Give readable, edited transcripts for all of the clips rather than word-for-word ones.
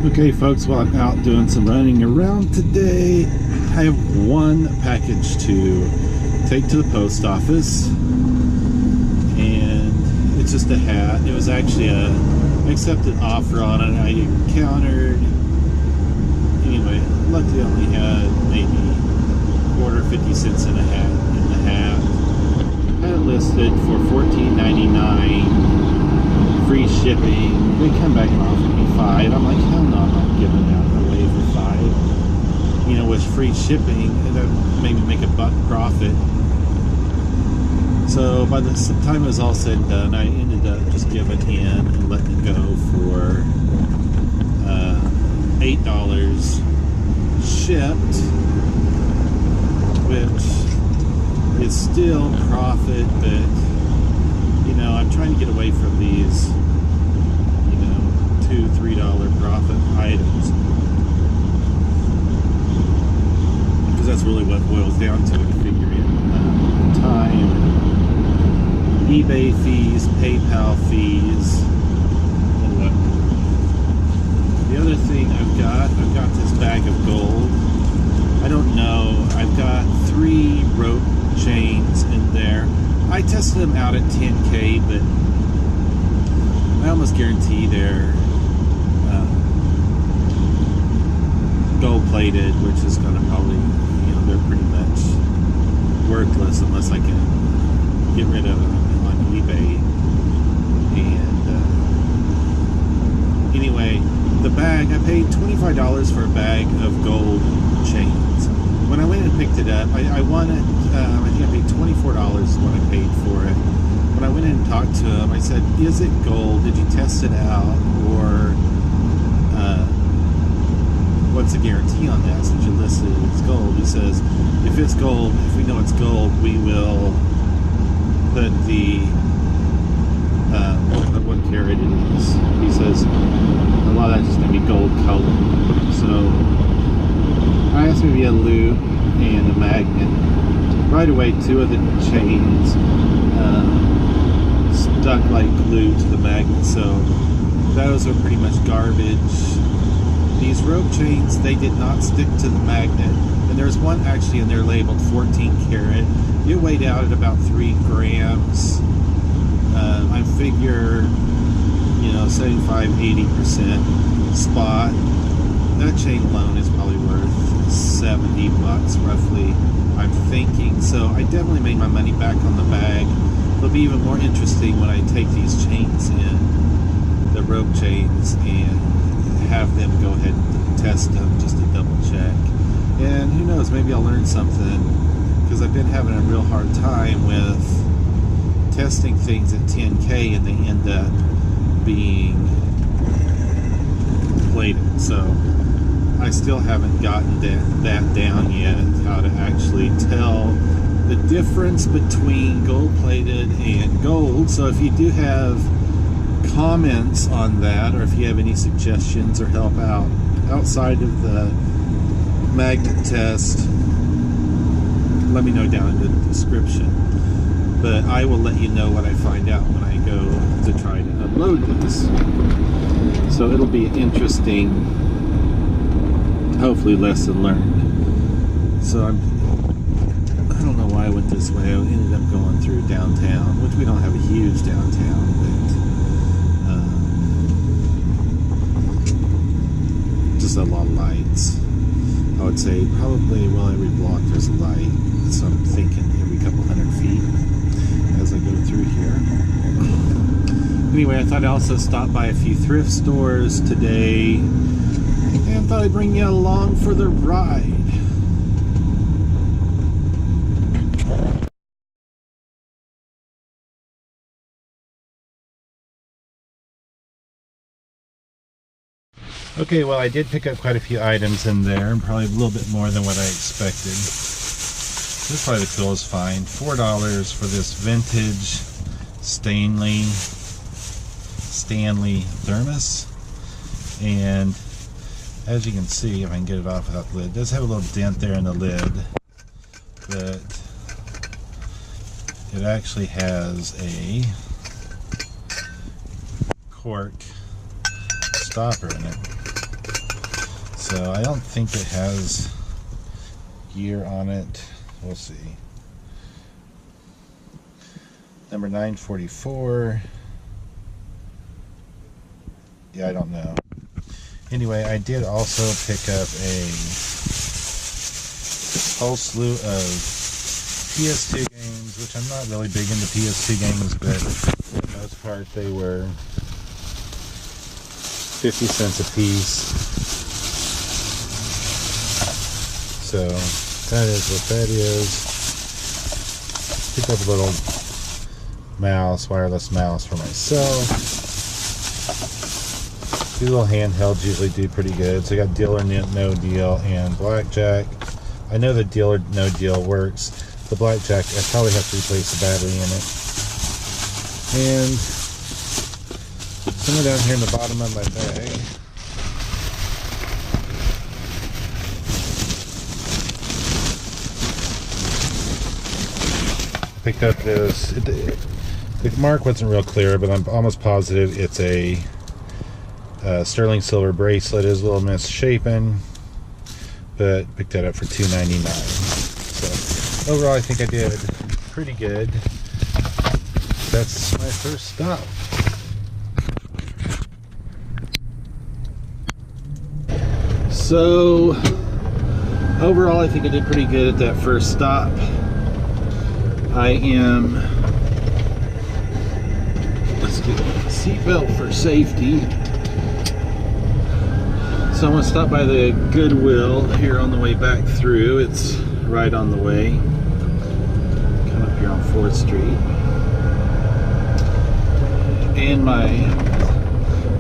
Okay folks, well I'm out doing some running around today. I have one package to take to the post office, and it's just a hat. It was actually a accepted offer on it. I encountered, anyway, luckily I only had maybe quarter 50 cents in the hat. I had it listed for $14.99, free shipping. They come back and offer me $5. I'm like, hell no, I'm not giving that away for $5. You know, with free shipping, that made me make a buck profit. So by the time it was all said and done, I ended up just giving in and letting it go for $8 shipped, which is still profit, but you know, I'm trying to get away from these, you know, $2, $3 profit items, because that's really what it boils down to when you figure in time, eBay fees, PayPal fees, and whatnot. The other thing I've got this bag of gold. I don't know, I've got 3 rope chains in there. I tested them out at 10K, but I almost guarantee they're gold plated, which is going to probably, you know, they're pretty much worthless unless I can get rid of them on eBay. And anyway, the bag, I paid $25 for a bag of gold chains. When I went and picked it up, I wanted, I think I paid $24 is what I paid for it. When I went in and talked to him, I said, is it gold? Did you test it out? Or what's the guarantee on that since you listed it's gold? He says, if it's gold, if we know it's gold, we will put the, what carat it is. He says, a lot of that's just going to be gold colored. So I asked maybe a loop and a magnet. Right away, 2 of the chains stuck like glue to the magnet, so those are pretty much garbage. These rope chains, they did not stick to the magnet, and there's one actually in there labeled 14 karat. It weighed out at about 3 grams. I figure, you know, 75-80% spot. That chain alone is probably worth $70 roughly, I'm thinking. So I definitely made my money back on the bag. It'll be even more interesting when I take these chains in, the rope chains, and have them go ahead and test them just to double check. And who knows, maybe I'll learn something, because I've been having a real hard time with testing things at 10K and they end up being plated. So I still haven't gotten that down yet, how to actually tell the difference between gold plated and gold. So if you do have comments on that, or if you have any suggestions or help out outside of the magnet test, let me know down in the description. But I will let you know what I find out when I go to try to upload this. So it'll be interesting, hopefully lesson learned. So I don't know why I went this way. I ended up going through downtown, which we don't have a huge downtown, but just a lot of lights. I would say probably, well, every block there's a light, so I'm thinking every couple hundred feet as I go through here. Anyway, I thought I'd also stop by a few thrift stores today, and thought I'd bring you along for the ride. Okay, well, I did pick up quite a few items in there, and probably a little bit more than what I expected. This is probably the coolest find. $4 for this vintage Stanley thermos. And as you can see, if I can get it off without the lid, it does have a little dent there in the lid, but it actually has a cork stopper in it. So I don't think it has gear on it. We'll see. Number 944. Yeah, I don't know. Anyway, I did also pick up a whole slew of PS2 games, which I'm not really big into PS2 games, but for the most part they were 50 cents a piece. So that is what that is. Picked up a little mouse, wireless mouse for myself. These little handhelds usually do pretty good. So I got Deal or No Deal and Blackjack. I know the Deal or No Deal works. The Blackjack, I probably have to replace the battery in it. And somewhere down here in the bottom of my bag, I picked up this. The mark wasn't real clear, but I'm almost positive it's a sterling silver bracelet. Is a little misshapen, but picked that up for $2.99. So overall, I think I did pretty good. That's my first stop. So overall, I think I did pretty good at that first stop. I am, let's get a seatbelt for safety. So I'm going to stop by the Goodwill here on the way back through. It's right on the way. Come up here on 4th Street. And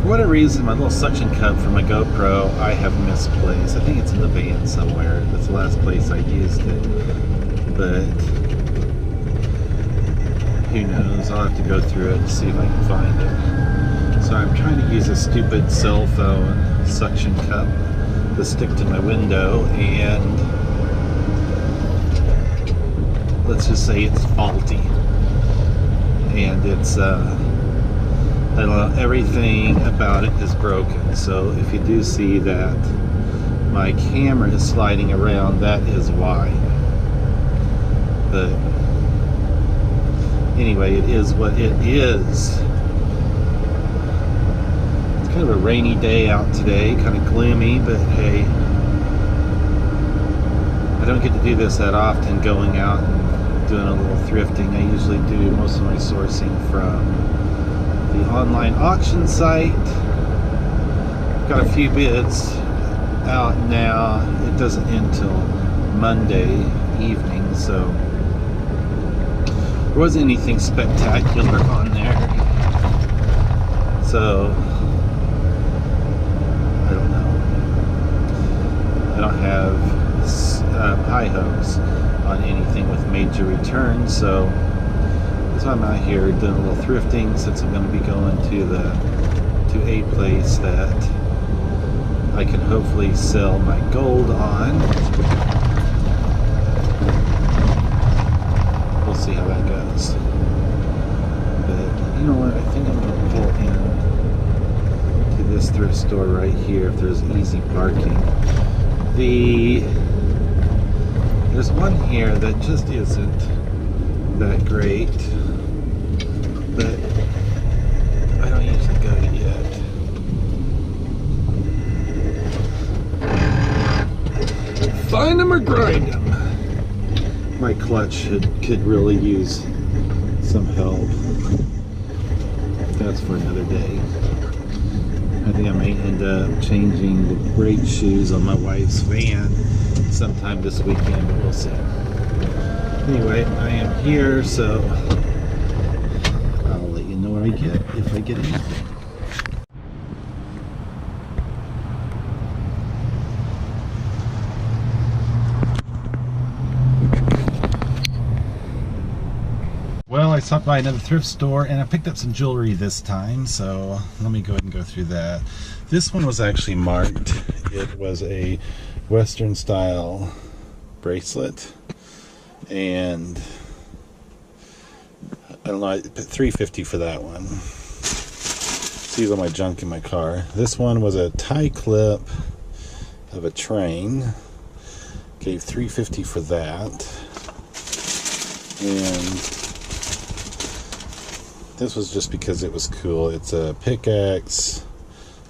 for whatever reason, my little suction cup for my GoPro, I have misplaced. I think it's in the van somewhere. That's the last place I used it. But who knows? I'll have to go through it and see if I can find it. So I'm trying to use a stupid cell phone suction cup to stick to my window, and let's just say it's faulty. And it's, I don't know, everything about it is broken. So if you do see that my camera is sliding around, that is why. But anyway, it is what it is. It's kind of a rainy day out today, kind of gloomy, but hey, I don't get to do this that often, going out and doing a little thrifting. I usually do most of my sourcing from the online auction site. Got a few bids out now. It doesn't end till Monday evening, so there wasn't anything spectacular on there. So I don't know. I don't have high hopes on anything with major returns, so that's why I'm out here doing a little thrifting, since I'm going to be going to a place that I can hopefully sell my gold on. We'll see how that goes. But you know what? I think I'm going to pull in to this thrift store right here if there's easy parking. There's one here that just isn't that great, but I don't usually go yet. Find them or grind them. My clutch could really use some help. That's for another day. I think I may end up changing the brake shoes on my wife's van sometime this weekend, but we'll see. Anyway, I am here, so I'll let you know what I get if I get anything. Well, I stopped by another thrift store and I picked up some jewelry this time, so let me go ahead and go through that. This one was actually marked. It was a Western style bracelet, and I don't know, I put $3.50 for that one. See all my junk in my car. This one was a tie clip, of a train. Gave $3.50 for that. And this was just because it was cool. It's a pickaxe,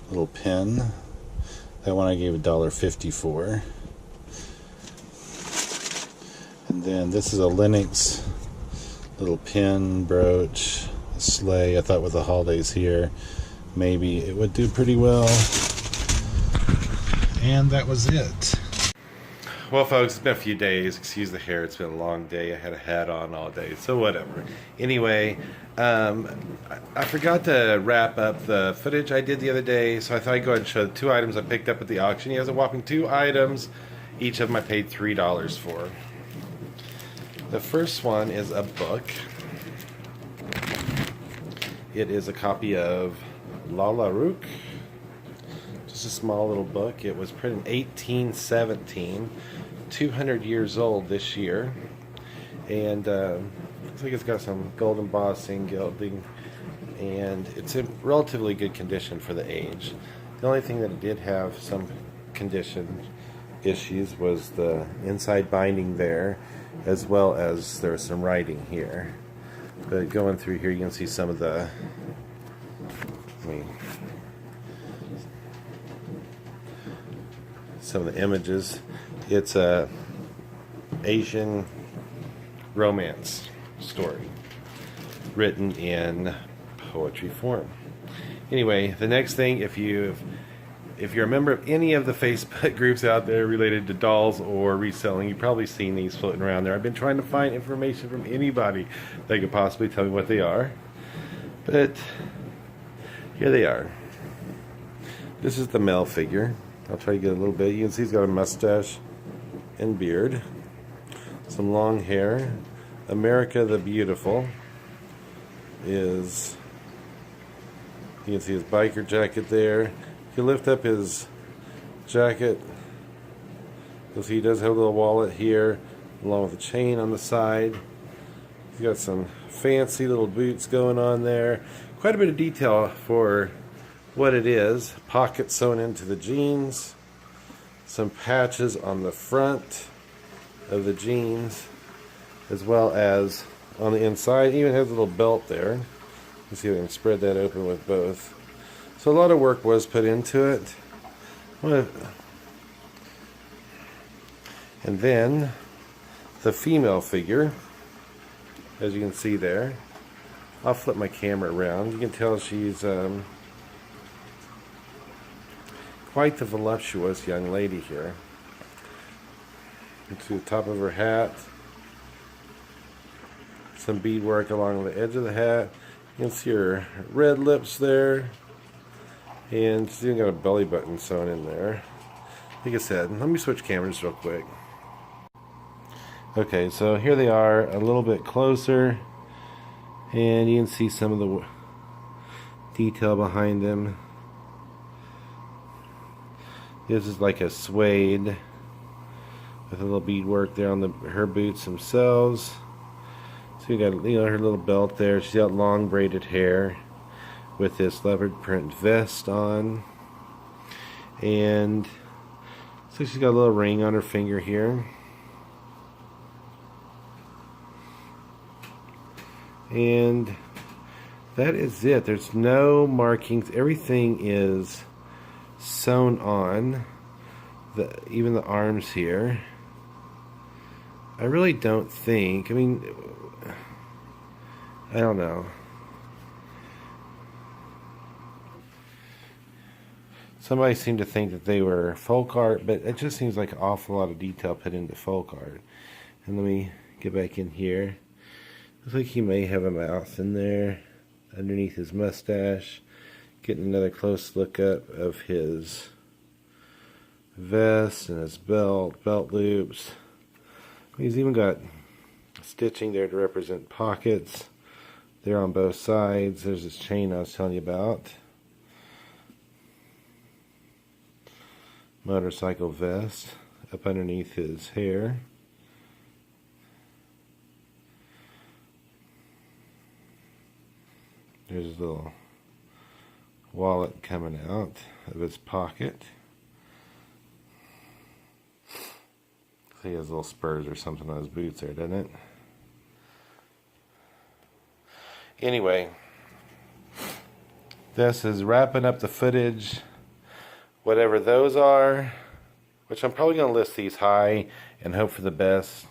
little pen. That one I gave $1.50 for. And then this is a Linux little pin brooch, a sleigh. I thought with the holidays here, maybe it would do pretty well. And that was it. Well, folks, it's been a few days. Excuse the hair. It's been a long day. I had a hat on all day, so whatever. Anyway, I forgot to wrap up the footage I did the other day, so I thought I'd go ahead and show the 2 items I picked up at the auction. He has a whopping 2 items. Each of them I paid $3 for. The first one is a book. It is a copy of Lalla Rook. Just a small little book. It was printed in 1817. 200 years old this year. And looks like it's got some gold embossing, gilding, and it's in relatively good condition for the age. The only thing that it did have some condition issues was the inside binding there, as well as there's some writing here. But going through here, you can see some of the, some of the images. It's a Asian romance story written in poetry form. Anyway, the next thing, if you're a member of any of the Facebook groups out there related to dolls or reselling, you've probably seen these floating around there. I've been trying to find information from anybody that could possibly tell me what they are, but here they are. This is the male figure. I'll try to get a little bit. You can see he's got a mustache and beard, some long hair. America the Beautiful is, you can see his biker jacket there. If you lift up his jacket, you'll see he does have a little wallet here, along with a chain on the side. He's got some fancy little boots going on there. Quite a bit of detail for what it is. Pockets sewn into the jeans. Some patches on the front of the jeans, as well as on the inside. Even has a little belt there. You see, I can spread that open with both. So a lot of work was put into it. And then the female figure, as you can see there. I'll flip my camera around. You can tell she's quite the voluptuous young lady here. You can see the top of her hat. Some beadwork along the edge of the hat. You can see her red lips there. And she's even got a belly button sewn in there. Like I said, let me switch cameras real quick. Okay, so here they are a little bit closer. And you can see some of the detail behind them. This is like a suede with a little beadwork there on her boots themselves. So you got, her little belt there. She's got long braided hair with this leopard print vest on, and so she's got a little ring on her finger here. And that is it. There's no markings. Everything is sewn on. Even the arms here. I really don't think, I don't know. Somebody seemed to think that they were folk art, but it just seems like an awful lot of detail put into folk art. And let me get back in here. Looks like he may have a mouth in there underneath his mustache. Getting another close look up of his vest and his belt loops. He's even got stitching there to represent pockets there on both sides. There's this chain I was telling you about. Motorcycle vest up underneath his hair. There's his little wallet coming out of his pocket. He has little spurs or something on his boots there, doesn't it? Anyway, this is wrapping up the footage, whatever those are, which I'm probably going to list these high and hope for the best.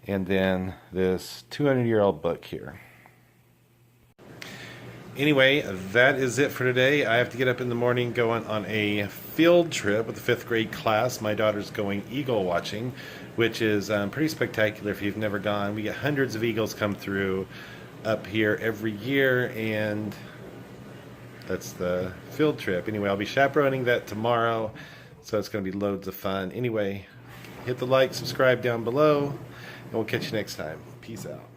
And then this 200-year-old book here. Anyway, that is it for today. I have to get up in the morning going on a field trip with the 5th grade class. My daughter's going eagle watching, which is pretty spectacular if you've never gone. We get hundreds of eagles come through up here every year, and that's the field trip. Anyway, I'll be chaperoning that tomorrow, so it's going to be loads of fun. Anyway, hit the like, subscribe down below, and we'll catch you next time. Peace out.